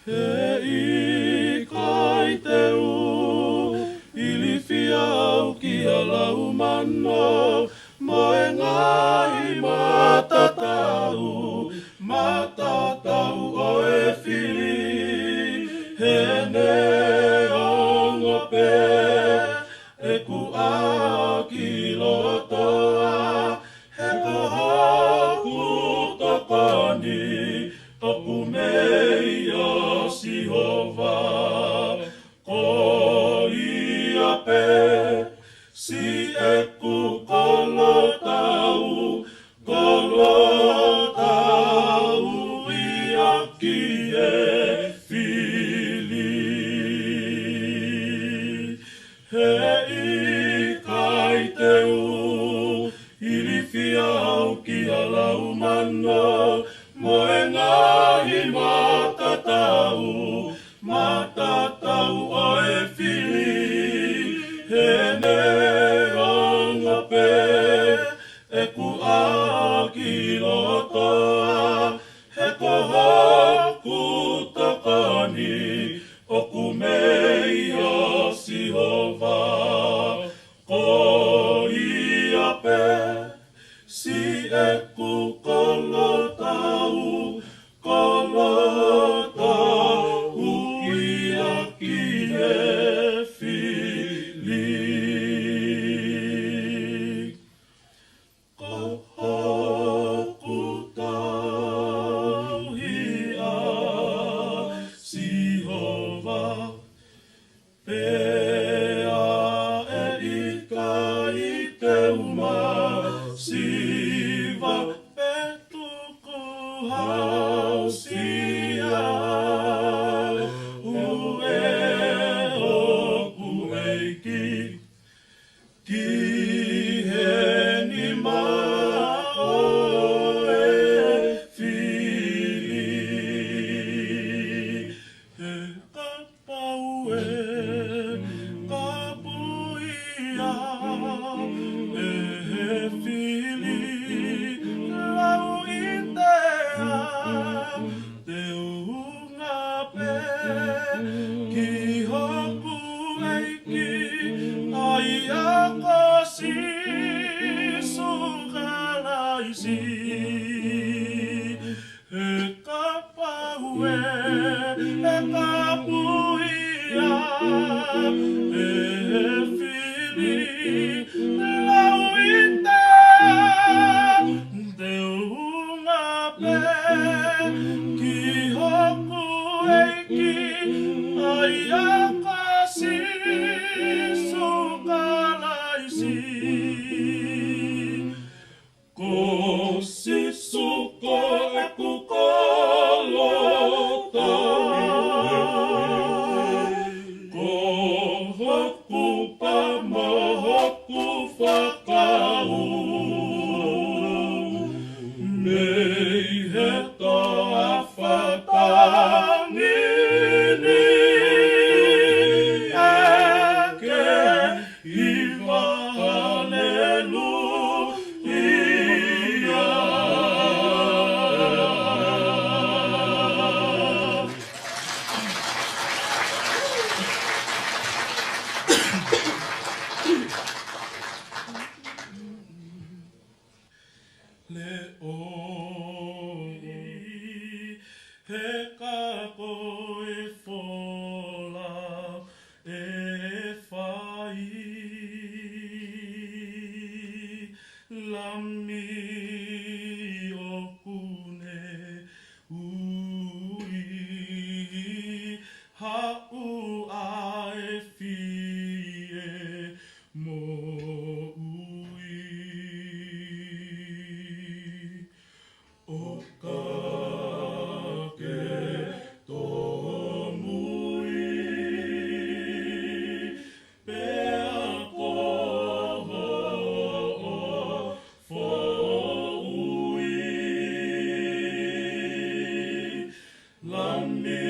Hei kai te u, iliwhia au ki a lau mano, mo e ngai matatau o e whili. He ne ongo pe, e ku a ki lotoa, he kohoku tokoni, toku mei o Sihova. Ko ia pe, si e ku kolotau ia ki e whili. Hei kai te u, iliwhia au ki a lau mano, mo e ngahi matatau o e whili. He ne onga pe, e ku a ki lotoa, he kohoku tokoni, o ku mei o Sihova. Ko ia pe, si e ku kolotau ia ki e whili. Kohoku tauhi a Sihova, pea e ika i te uma, siwa petuku hausia. Ue hoku eiki, ki heni ma o e whili. He kapau e kapuia, e he whili lau i tea, te unga pe, ki hoku eiki, ai a kosi sukalaisi. He kapau e kapuia, e he whili lau i tea, te unga pe, ki hoku eiki, ai a kasi sukalaisi. Ko sisuko e ku kolota, ko hoku pamohoku whakau, nei he toa whakangini, eke iwa haleluia. Le oi, he kako e fola e whai, lami o kune ui, hau a e fie mo ui. O ka ke tō mui, pea koho o whōui, lami